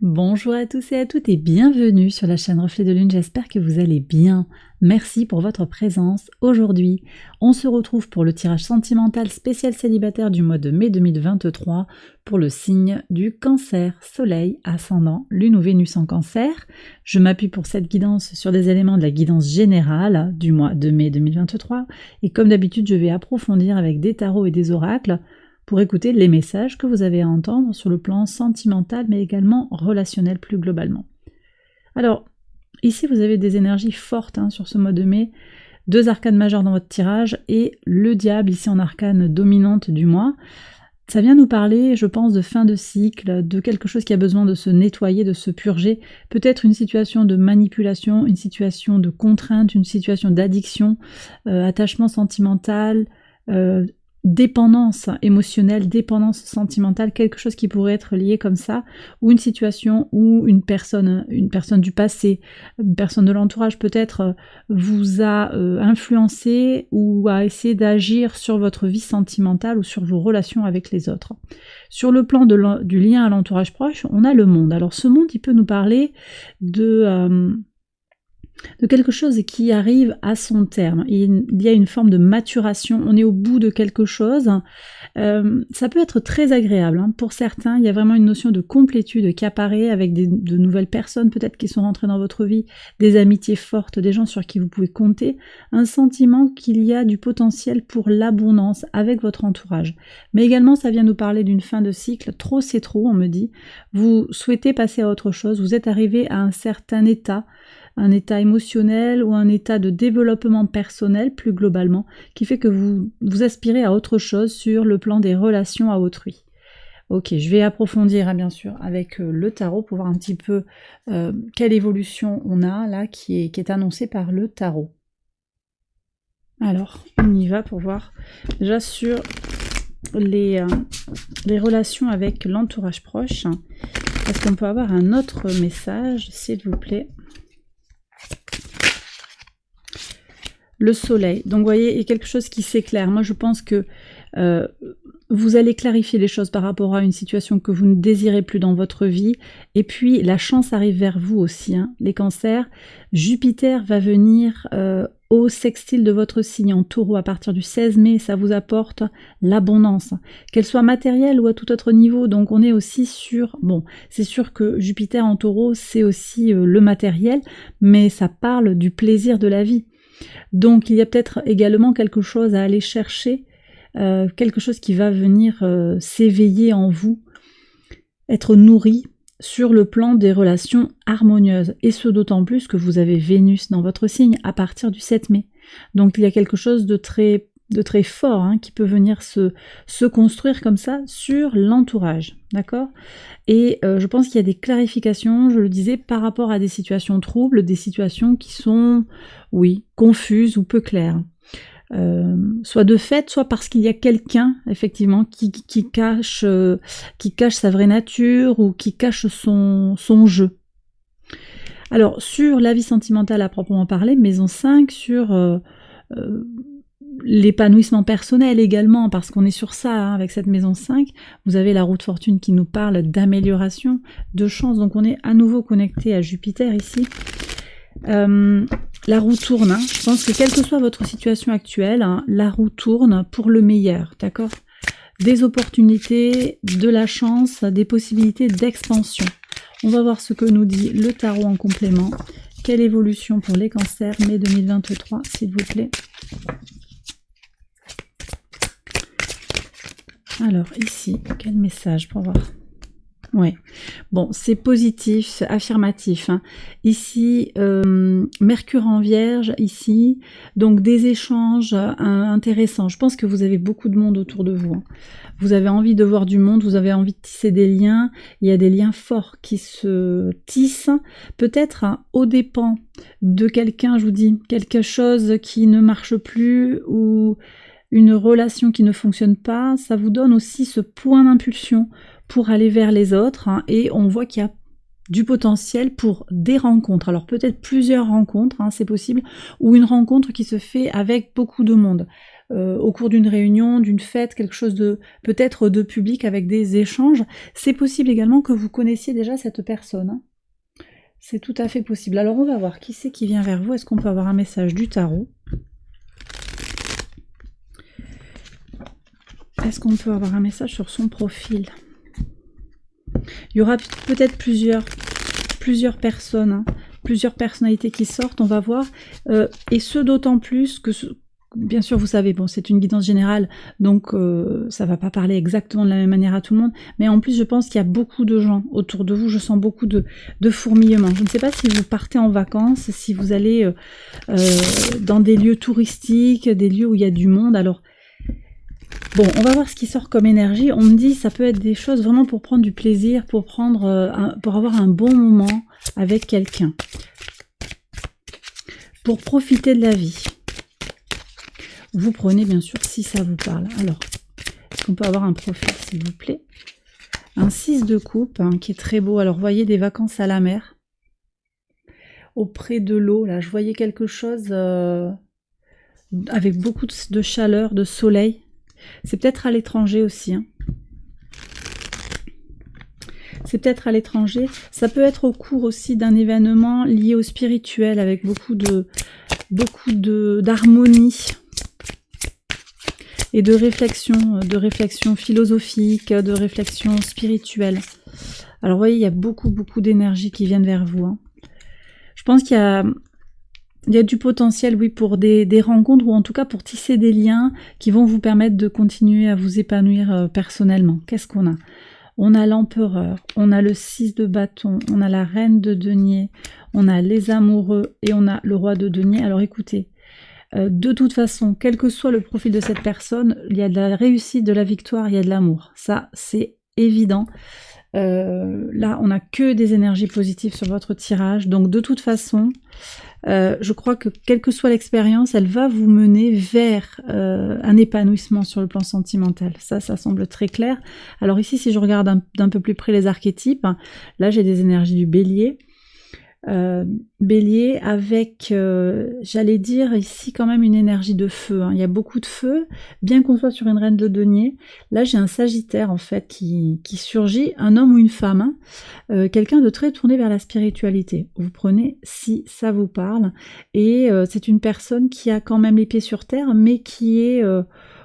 Bonjour à tous et à toutes et bienvenue sur la chaîne Reflet de Lune, j'espère que vous allez bien. Merci pour votre présence. Aujourd'hui, on se retrouve pour le tirage sentimental spécial célibataire du mois de mai 2023 pour le signe du Cancer, Soleil, Ascendant, Lune ou Vénus en Cancer. Je m'appuie pour cette guidance sur des éléments de la guidance générale du mois de mai 2023 et comme d'habitude, je vais approfondir avec des tarots et des oracles pour écouter les messages que vous avez à entendre sur le plan sentimental, mais également relationnel plus globalement. Alors, ici vous avez des énergies fortes sur ce mois de mai, 2 arcanes majeures dans votre tirage et le diable ici en arcane dominante du mois. Ça vient nous parler, je pense, de fin de cycle, de quelque chose qui a besoin de se nettoyer, de se purger, peut-être une situation de manipulation, une situation de contrainte, une situation d'addiction, attachement sentimental, dépendance émotionnelle, dépendance sentimentale, quelque chose qui pourrait être lié comme ça, ou une situation où une personne du passé, une personne de l'entourage peut-être vous a influencé ou a essayé d'agir sur votre vie sentimentale ou sur vos relations avec les autres. Sur le plan du lien à l'entourage proche, on a le monde. Alors ce monde, il peut nous parler de quelque chose qui arrive à son terme. Il y a une forme de maturation, on est au bout de quelque chose. Ça peut être très agréable. Pour certains, il y a vraiment une notion de complétude qui apparaît avec de nouvelles personnes peut-être qui sont rentrées dans votre vie, des amitiés fortes, des gens sur qui vous pouvez compter, un sentiment qu'il y a du potentiel pour l'abondance avec votre entourage. Mais également, ça vient nous parler d'une fin de cycle. Trop, c'est trop, on me dit. Vous souhaitez passer à autre chose, vous êtes arrivé à un certain état, un état émotionnel ou un état de développement personnel plus globalement, qui fait que vous aspirez à autre chose sur le plan des relations à autrui. Ok, je vais approfondir bien sûr avec le tarot pour voir un petit peu quelle évolution on a là qui est annoncée par le tarot. Alors, on y va pour voir déjà sur les relations avec l'entourage proche. Est-ce qu'on peut avoir un autre message, s'il vous plaît ? Le soleil, donc vous voyez, il y a quelque chose qui s'éclaire. Moi je pense que vous allez clarifier les choses par rapport à une situation que vous ne désirez plus dans votre vie, et puis la chance arrive vers vous aussi, les cancers. Jupiter va venir au sextile de votre signe en taureau à partir du 16 mai, ça vous apporte l'abondance, qu'elle soit matérielle ou à tout autre niveau. Donc on est aussi sur, bon, c'est sûr que Jupiter en taureau c'est aussi le matériel, mais ça parle du plaisir de la vie. Donc il y a peut-être également quelque chose à aller chercher, quelque chose qui va venir s'éveiller en vous, être nourri sur le plan des relations harmonieuses. Et ce d'autant plus que vous avez Vénus dans votre signe à partir du 7 mai. Donc il y a quelque chose de très fort qui peut venir se construire comme ça sur l'entourage, d'accord ? Et je pense qu'il y a des clarifications, je le disais, par rapport à des situations troubles, des situations qui sont, oui, confuses ou peu claires. Soit de fait, soit parce qu'il y a quelqu'un, effectivement, qui cache sa vraie nature ou qui cache son jeu. Alors, sur la vie sentimentale à proprement parler, maison 5, sur l'épanouissement personnel également, parce qu'on est sur ça avec cette maison 5, vous avez la roue de fortune qui nous parle d'amélioration, de chance, donc on est à nouveau connecté à Jupiter ici. La roue tourne, je pense que quelle que soit votre situation actuelle, la roue tourne pour le meilleur, d'accord ? Des opportunités, de la chance, des possibilités d'expansion. On va voir ce que nous dit le tarot en complément. Quelle évolution pour les cancers, mai 2023, s'il vous plaît. Alors ici, quel message pour voir ? Ouais, bon, c'est positif, affirmatif. Ici, Mercure en Vierge, ici, donc des échanges intéressants. Je pense que vous avez beaucoup de monde autour de vous. Vous avez envie de voir du monde, vous avez envie de tisser des liens. Il y a des liens forts qui se tissent, peut-être aux dépens de quelqu'un, je vous dis, quelque chose qui ne marche plus ou une relation qui ne fonctionne pas. Ça vous donne aussi ce point d'impulsion pour aller vers les autres, et on voit qu'il y a du potentiel pour des rencontres. Alors peut-être plusieurs rencontres, c'est possible, ou une rencontre qui se fait avec beaucoup de monde. au cours d'une réunion, d'une fête, quelque chose de peut-être de public avec des échanges. C'est possible également que vous connaissiez déjà cette personne, hein. C'est tout à fait possible. Alors on va voir qui c'est qui vient vers vous. Est-ce qu'on peut avoir un message du tarot? Est-ce qu'on peut avoir un message sur son profil? Il y aura peut-être plusieurs personnes, hein, plusieurs personnalités qui sortent, on va voir. Et ce d'autant plus que, bien sûr, vous savez, bon, c'est une guidance générale, donc ça va pas parler exactement de la même manière à tout le monde, mais en plus, je pense qu'il y a beaucoup de gens autour de vous, je sens beaucoup de fourmillement. Je ne sais pas si vous partez en vacances, si vous allez dans des lieux touristiques, des lieux où il y a du monde, alors... Bon, on va voir ce qui sort comme énergie. On me dit ça peut être des choses vraiment pour prendre du plaisir, pour avoir un bon moment avec quelqu'un. Pour profiter de la vie. Vous prenez bien sûr si ça vous parle. Alors, est-ce qu'on peut avoir un profil s'il vous plaît? Un 6 de coupe hein, qui est très beau. Alors, vous voyez des vacances à la mer. Auprès de l'eau, là, je voyais quelque chose avec beaucoup de chaleur, de soleil. C'est peut-être à l'étranger aussi. Hein. C'est peut-être à l'étranger. Ça peut être au cours aussi d'un événement lié au spirituel avec beaucoup d'harmonie et de réflexion philosophique, de réflexion spirituelle. Alors vous voyez, il y a beaucoup d'énergie qui viennent vers vous. Hein. Je pense qu'il y a du potentiel, oui, pour des rencontres ou en tout cas pour tisser des liens qui vont vous permettre de continuer à vous épanouir personnellement. Qu'est-ce qu'on a? On a l'empereur, on a le 6 de bâton, on a la reine de denier, on a les amoureux et on a le roi de denier. Alors écoutez, de toute façon, quel que soit le profil de cette personne, il y a de la réussite, de la victoire, il y a de l'amour. Ça, c'est évident. Là, on n'a que des énergies positives sur votre tirage. Donc de toute façon, je crois que quelle que soit l'expérience, elle va vous mener vers un épanouissement sur le plan sentimental. Ça semble très clair. Alors ici, si je regarde d'un peu plus près les archétypes, là j'ai des énergies du bélier. Bélier avec, j'allais dire ici quand même une énergie de feu. Hein. Il y a beaucoup de feu, bien qu'on soit sur une reine de denier. Là j'ai un sagittaire en fait qui surgit, un homme ou une femme, hein. Quelqu'un de très tourné vers la spiritualité. Vous prenez si ça vous parle. Et c'est une personne qui a quand même les pieds sur terre, mais qui est...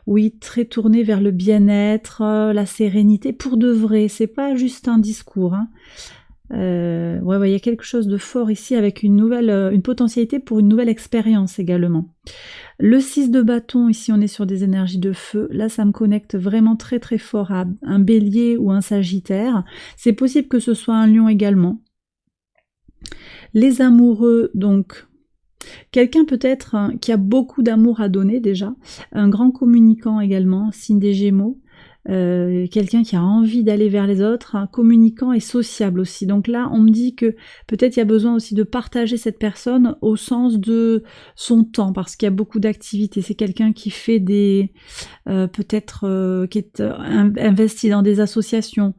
oui, très tournée vers le bien-être, la sérénité, pour de vrai. C'est pas juste un discours. Hein. Ouais, il y a quelque chose de fort ici avec une potentialité pour une nouvelle expérience également. Le 6 de bâton, ici on est sur des énergies de feu. Là, ça me connecte vraiment très très fort à un bélier ou un sagittaire. C'est possible que ce soit un lion également. Les amoureux, donc... Quelqu'un peut-être qui a beaucoup d'amour à donner déjà, un grand communicant également, signe des Gémeaux, quelqu'un qui a envie d'aller vers les autres, un communicant et sociable aussi. Donc là, on me dit que peut-être il y a besoin aussi de partager cette personne au sens de son temps, parce qu'il y a beaucoup d'activités. C'est quelqu'un qui fait des... peut-être qui est investi dans des associations,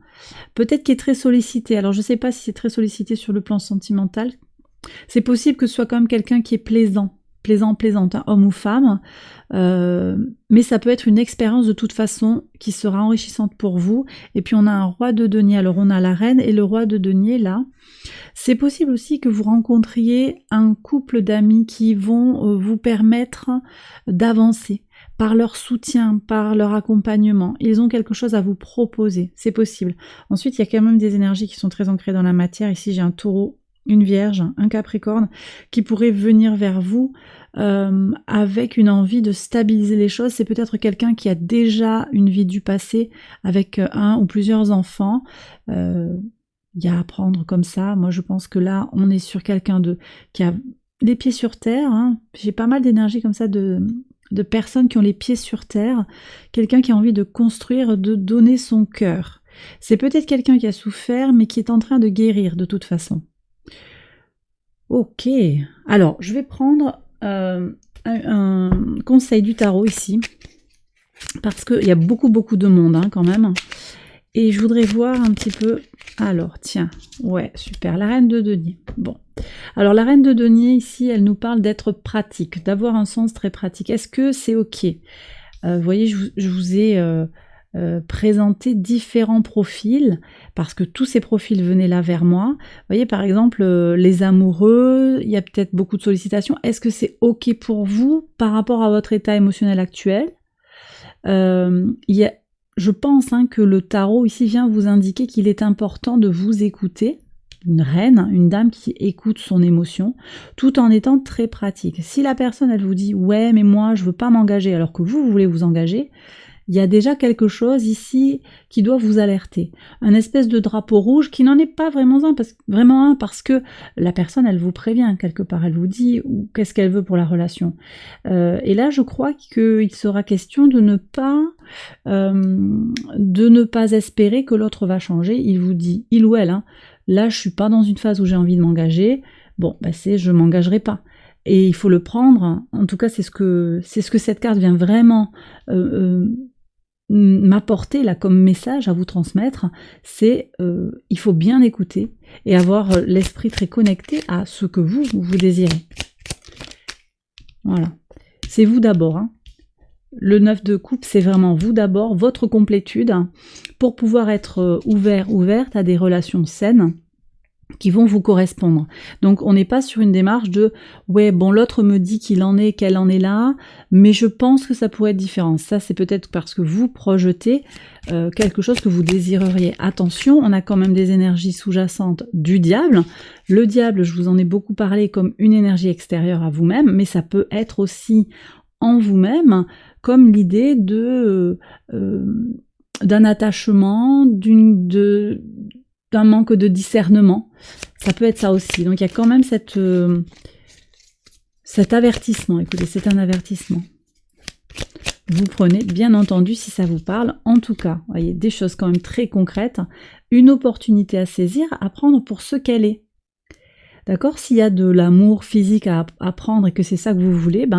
peut-être qui est très sollicité. Alors je ne sais pas si c'est très sollicité sur le plan sentimental. C'est possible que ce soit quand même quelqu'un qui est plaisante, hein, homme ou femme, mais ça peut être une expérience de toute façon qui sera enrichissante pour vous. Et puis on a un roi de denier, alors on a la reine et le roi de denier là. C'est possible aussi que vous rencontriez un couple d'amis qui vont vous permettre d'avancer par leur soutien, par leur accompagnement. Ils ont quelque chose à vous proposer, c'est possible. Ensuite, il y a quand même des énergies qui sont très ancrées dans la matière. Ici, j'ai un taureau, une vierge, un capricorne, qui pourrait venir vers vous avec une envie de stabiliser les choses. C'est peut-être quelqu'un qui a déjà une vie du passé avec un ou plusieurs enfants. Il y a à prendre comme ça. Moi, je pense que là, on est sur quelqu'un qui a les pieds sur terre. Hein. J'ai pas mal d'énergie comme ça de personnes qui ont les pieds sur terre. Quelqu'un qui a envie de construire, de donner son cœur. C'est peut-être quelqu'un qui a souffert, mais qui est en train de guérir de toute façon. Ok, alors je vais prendre un conseil du tarot ici, parce qu'il y a beaucoup de monde hein, quand même, et je voudrais voir un petit peu, alors tiens, ouais super, la reine de denier, bon, alors la reine de denier ici, elle nous parle d'être pratique, d'avoir un sens très pratique, est-ce que c'est ok? Vous voyez, je vous ai présenté différents profils parce que tous ces profils venaient là vers moi. Vous voyez, par exemple, les amoureux, il y a peut-être beaucoup de sollicitations. Est-ce que c'est OK pour vous par rapport à votre état émotionnel actuel? Je pense que le tarot ici vient vous indiquer qu'il est important de vous écouter. Une reine, une dame qui écoute son émotion, tout en étant très pratique. Si la personne, elle vous dit « ouais, mais moi, je veux pas m'engager », alors que vous voulez vous engager, il y a déjà quelque chose ici qui doit vous alerter. Un espèce de drapeau rouge qui n'en est pas vraiment un parce que la personne, elle vous prévient quelque part, elle vous dit qu'est-ce qu'elle veut pour la relation. Et là, je crois qu'il sera question de ne pas espérer que l'autre va changer. Il vous dit, il ou elle, là, je suis pas dans une phase où j'ai envie de m'engager. Bon, c'est je m'engagerai pas. Et il faut le prendre. En tout cas, c'est ce que cette carte vient vraiment m'apporter là comme message à vous transmettre. C'est il faut bien écouter et avoir l'esprit très connecté à ce que vous désirez. Voilà. C'est vous d'abord. Le 9 de coupe, c'est vraiment vous d'abord, votre complétude, pour pouvoir être ouverte à des relations saines qui vont vous correspondre. Donc on n'est pas sur une démarche de ouais bon l'autre me dit qu'elle en est là, mais je pense que ça pourrait être différent. Ça c'est peut-être parce que vous projetez quelque chose que vous désireriez. Attention, on a quand même des énergies sous-jacentes du diable. Le diable, je vous en ai beaucoup parlé comme une énergie extérieure à vous-même, mais ça peut être aussi en vous-même comme l'idée d'un attachement, d'un manque de discernement. Ça peut être ça aussi. Donc il y a quand même cet avertissement. Écoutez, c'est un avertissement. Vous prenez, bien entendu, si ça vous parle. En tout cas, vous voyez, des choses quand même très concrètes. Une opportunité à saisir, à prendre pour ce qu'elle est. D'accord? S'il y a de l'amour physique à prendre et que c'est ça que vous voulez,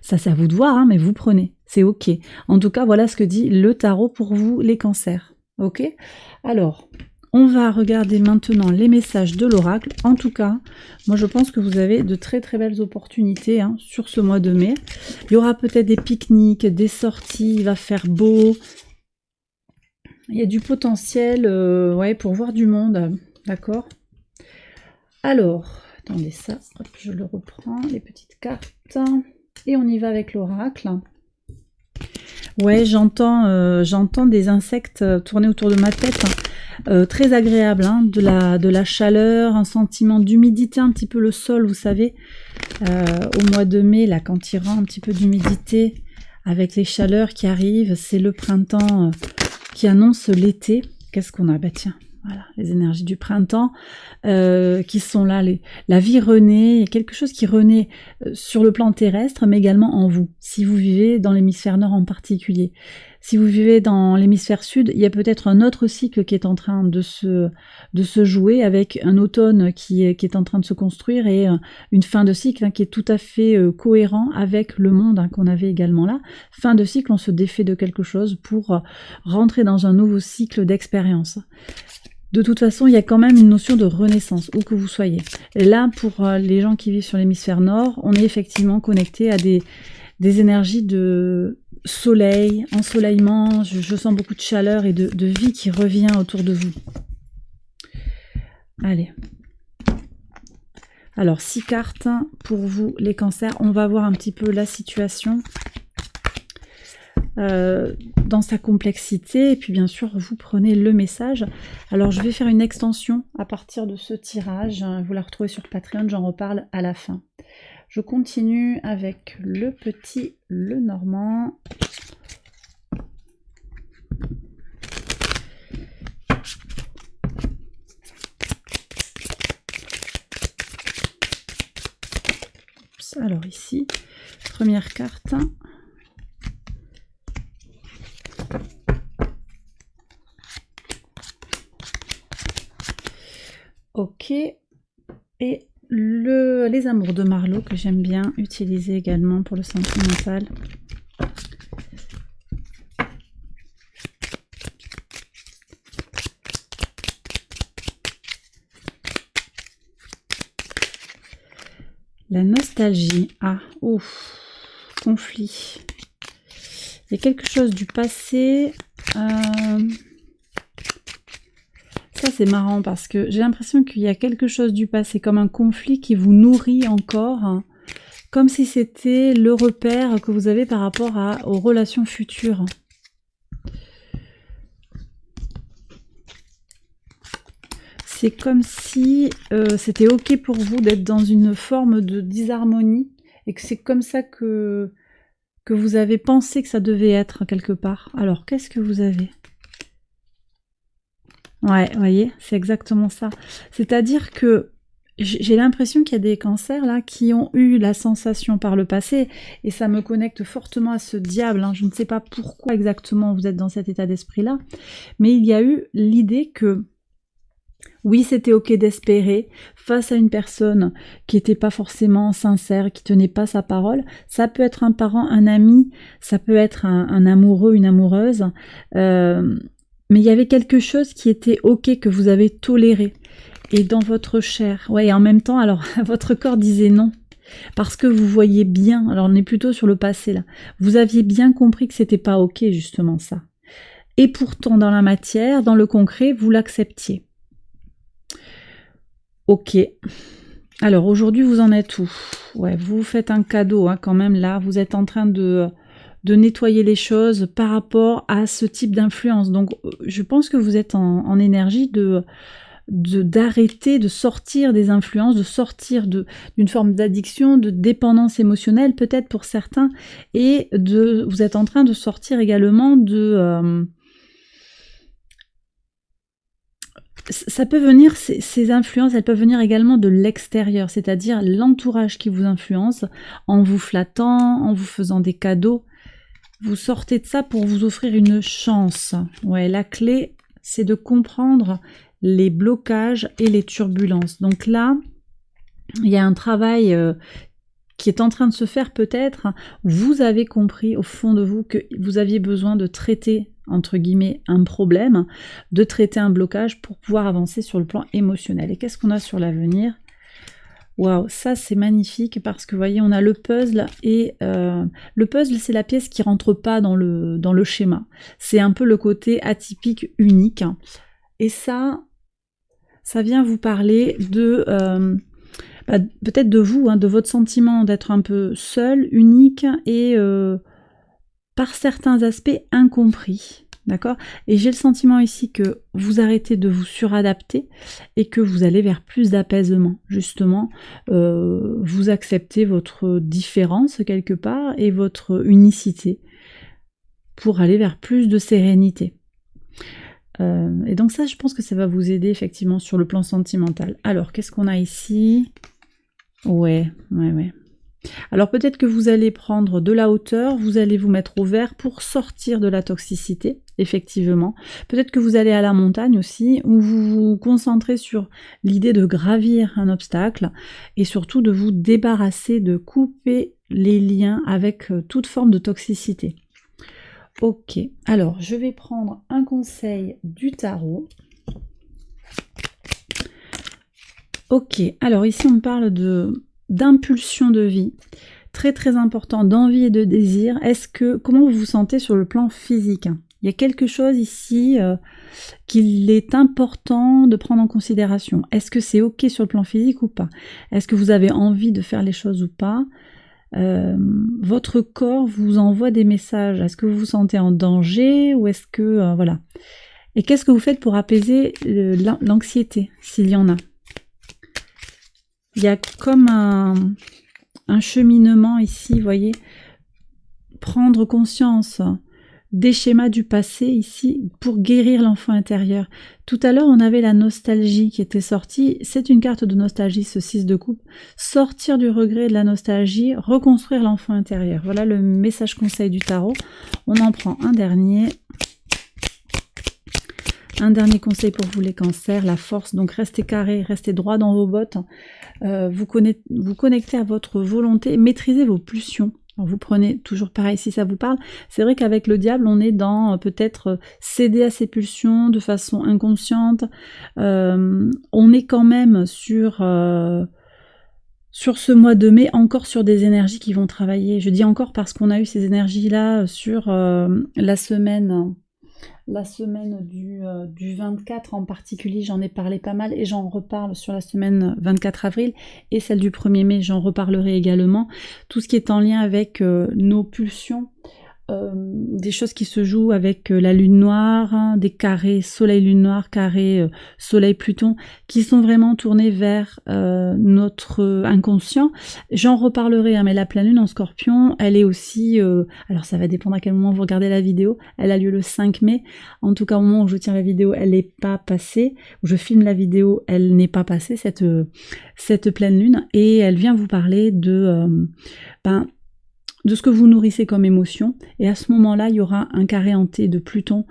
ça c'est à vous de voir, mais vous prenez. C'est OK. En tout cas, voilà ce que dit le tarot pour vous, les cancers. OK? Alors, on va regarder maintenant les messages de l'oracle. En tout cas, moi je pense que vous avez de très très belles opportunités sur ce mois de mai. Il y aura peut-être des pique-niques, des sorties, il va faire beau. Il y a du potentiel pour voir du monde. D'accord? Alors, attendez ça, hop, je le reprends, les petites cartes. Et on y va avec l'oracle. Ouais, j'entends des insectes tourner autour de ma tête. Très agréable, de la chaleur, un sentiment d'humidité, un petit peu le sol, vous savez, au mois de mai, là, quand il rend un petit peu d'humidité, avec les chaleurs qui arrivent, c'est le printemps qui annonce l'été. Qu'est-ce qu'on a? Tiens, voilà, les énergies du printemps qui sont là, la vie renaît, il y a quelque chose qui renaît sur le plan terrestre, mais également en vous, si vous vivez dans l'hémisphère nord en particulier. Si vous vivez dans l'hémisphère sud, il y a peut-être un autre cycle qui est en train de se jouer, avec un automne qui est en train de se construire et une fin de cycle qui est tout à fait cohérent avec le monde qu'on avait également là. Fin de cycle, on se défait de quelque chose pour rentrer dans un nouveau cycle d'expérience. De toute façon, il y a quand même une notion de renaissance, où que vous soyez. Et là, pour les gens qui vivent sur l'hémisphère nord, on est effectivement connecté à des énergies de soleil, ensoleillement, je sens beaucoup de chaleur et de vie qui revient autour de vous. Allez. Alors, 6 cartes pour vous, les cancers. On va voir un petit peu la situation dans sa complexité, et puis bien sûr vous prenez le message. Alors je vais faire une extension à partir de ce tirage, vous la retrouvez sur Patreon, j'en reparle à la fin. Je continue avec le petit Lenormand. Alors ici, première carte. Ok, et les amours de Marlowe que j'aime bien utiliser également pour le sentimental. La nostalgie, ouf, conflit. Il y a quelque chose du passé. Ça, c'est marrant parce que j'ai l'impression qu'il y a quelque chose du passé, comme un conflit qui vous nourrit encore, hein, comme si c'était le repère que vous avez par rapport aux relations futures. C'est comme si c'était ok pour vous d'être dans une forme de disharmonie et que c'est comme ça que vous avez pensé que ça devait être quelque part. Alors, qu'est-ce que vous avez ? Ouais, vous voyez, c'est exactement ça. C'est-à-dire que j'ai l'impression qu'il y a des cancers là qui ont eu la sensation par le passé, et ça me connecte fortement à ce diable, hein. Je ne sais pas pourquoi exactement vous êtes dans cet état d'esprit-là, mais il y a eu l'idée que oui, c'était ok d'espérer face à une personne qui n'était pas forcément sincère, qui tenait pas sa parole. Ça peut être un parent, un ami, ça peut être un amoureux, une amoureuse, mais il y avait quelque chose qui était ok, que vous avez toléré. Et dans votre chair, ouais, et en même temps, alors, votre corps disait non. Parce que vous voyez bien, alors on est plutôt sur le passé là, vous aviez bien compris que c'était pas ok justement ça. Et pourtant, dans la matière, dans le concret, vous l'acceptiez. Ok. Alors aujourd'hui, vous en êtes où? Ouais, vous faites un cadeau hein, quand même là, vous êtes en train de nettoyer les choses par rapport à ce type d'influence. Donc je pense que vous êtes en énergie d'arrêter, de sortir des influences, de sortir d'une forme d'addiction, de dépendance émotionnelle peut-être pour certains, et vous êtes en train de sortir également ça peut venir, ces influences, elles peuvent venir également de l'extérieur, c'est-à-dire l'entourage qui vous influence, en vous flattant, en vous faisant des cadeaux. Vous sortez de ça pour vous offrir une chance. Ouais, la clé, c'est de comprendre les blocages et les turbulences. Donc là, il y a un travail qui est en train de se faire peut-être. Vous avez compris au fond de vous que vous aviez besoin de traiter, entre guillemets, un problème, de traiter un blocage pour pouvoir avancer sur le plan émotionnel. Et qu'est-ce qu'on a sur l'avenir ? Waouh, ça c'est magnifique parce que vous voyez, on a le puzzle et le puzzle c'est la pièce qui rentre pas dans le schéma. C'est un peu le côté atypique, unique. Et ça vient vous parler de peut-être de vous, hein, de votre sentiment d'être un peu seul, unique et par certains aspects incompris. D'accord ? Et j'ai le sentiment ici que vous arrêtez de vous suradapter et que vous allez vers plus d'apaisement. Justement, vous acceptez votre différence quelque part et votre unicité pour aller vers plus de sérénité. Et donc ça, je pense que ça va vous aider effectivement sur le plan sentimental. Alors, qu'est-ce qu'on a ici ? Ouais. Alors peut-être que vous allez prendre de la hauteur, vous allez vous mettre au vert pour sortir de la toxicité, effectivement. Peut-être que vous allez à la montagne aussi, où vous vous concentrez sur l'idée de gravir un obstacle et surtout de vous débarrasser, de couper les liens avec toute forme de toxicité. Ok, alors je vais prendre un conseil du tarot. Ok, alors ici on parle d'impulsion de vie, très très important, d'envie et de désir. Comment vous vous sentez sur le plan physique ? Il y a quelque chose ici qu'il est important de prendre en considération. Est-ce que c'est ok sur le plan physique ou pas ? Est-ce que vous avez envie de faire les choses ou pas ? Votre corps vous envoie des messages. Est-ce que vous vous sentez en danger ou est-ce que... voilà. Et qu'est-ce que vous faites pour apaiser l'anxiété, s'il y en a ? Il y a comme un cheminement ici, vous voyez, prendre conscience des schémas du passé ici pour guérir l'enfant intérieur. Tout à l'heure, on avait la nostalgie qui était sortie. C'est une carte de nostalgie, ce 6 de coupe. Sortir du regret, de la nostalgie, reconstruire l'enfant intérieur. Voilà le message conseil du tarot. On en prend un dernier. Un dernier conseil pour vous les cancers, la force. Donc restez carré, restez droit dans vos bottes. Vous connectez à votre volonté, maîtrisez vos pulsions. Alors vous prenez toujours pareil si ça vous parle. C'est vrai qu'avec le diable, on est dans peut-être céder à ses pulsions de façon inconsciente. On est quand même sur sur ce mois de mai, encore sur des énergies qui vont travailler. Je dis encore parce qu'on a eu ces énergies-là sur la semaine du 24 en particulier, j'en ai parlé pas mal et j'en reparle sur la semaine 24 avril et celle du 1er mai, j'en reparlerai également. Tout ce qui est en lien avec nos pulsions, des choses qui se jouent avec la lune noire, hein, des carrés soleil-lune noire, carrés soleil-pluton, qui sont vraiment tournés vers notre inconscient. J'en reparlerai, hein, mais la pleine lune en scorpion, elle est aussi, alors ça va dépendre à quel moment vous regardez la vidéo, elle a lieu le 5 mai, en tout cas au moment où je tiens la vidéo, elle n'est pas passée, où je filme la vidéo, elle n'est pas passée, cette pleine lune, et elle vient vous parler de ce que vous nourrissez comme émotion, et à ce moment-là, il y aura un carré hanté de Pluton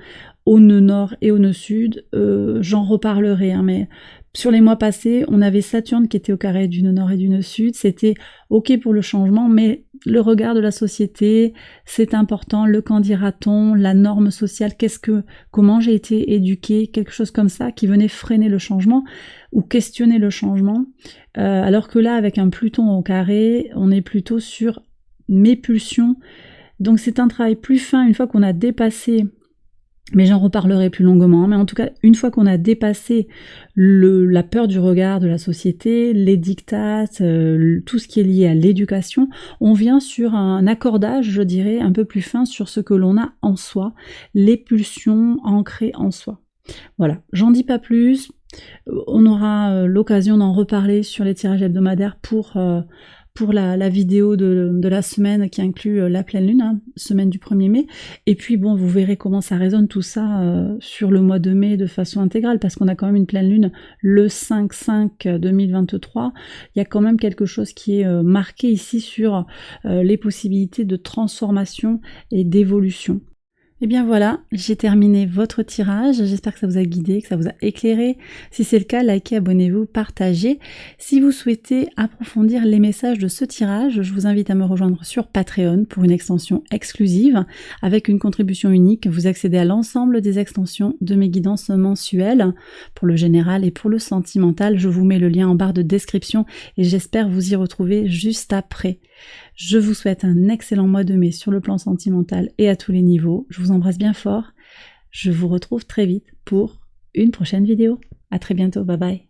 au nœud nord et au nœud sud. J'en reparlerai, hein, mais sur les mois passés, on avait Saturne qui était au carré du nœud nord et du nœud sud. C'était ok pour le changement, mais le regard de la société, c'est important. Le qu'en dira-t-on, la norme sociale, comment j'ai été éduquée, quelque chose comme ça qui venait freiner le changement ou questionner le changement. Alors que là, avec un Pluton au carré, on est plutôt sur mes pulsions, donc c'est un travail plus fin une fois qu'on a dépassé, mais j'en reparlerai plus longuement, mais en tout cas une fois qu'on a dépassé la peur du regard de la société, les diktats, tout ce qui est lié à l'éducation, on vient sur un accordage, je dirais, un peu plus fin sur ce que l'on a en soi, les pulsions ancrées en soi. Voilà, j'en dis pas plus, on aura l'occasion d'en reparler sur les tirages hebdomadaires pour la vidéo de la semaine qui inclut la pleine lune, hein, semaine du 1er mai. Et puis bon, vous verrez comment ça résonne tout ça sur le mois de mai de façon intégrale, parce qu'on a quand même une pleine lune le 5/5/2023. Il y a quand même quelque chose qui est marqué ici sur les possibilités de transformation et d'évolution. Et bien voilà, j'ai terminé votre tirage, j'espère que ça vous a guidé, que ça vous a éclairé. Si c'est le cas, likez, abonnez-vous, partagez. Si vous souhaitez approfondir les messages de ce tirage, je vous invite à me rejoindre sur Patreon pour une extension exclusive. Avec une contribution unique, vous accédez à l'ensemble des extensions de mes guidances mensuelles, pour le général et pour le sentimental. Je vous mets le lien en barre de description et j'espère vous y retrouver juste après. Je vous souhaite un excellent mois de mai sur le plan sentimental et à tous les niveaux. Je vous embrasse bien fort. Je vous retrouve très vite pour une prochaine vidéo. À très bientôt. Bye bye.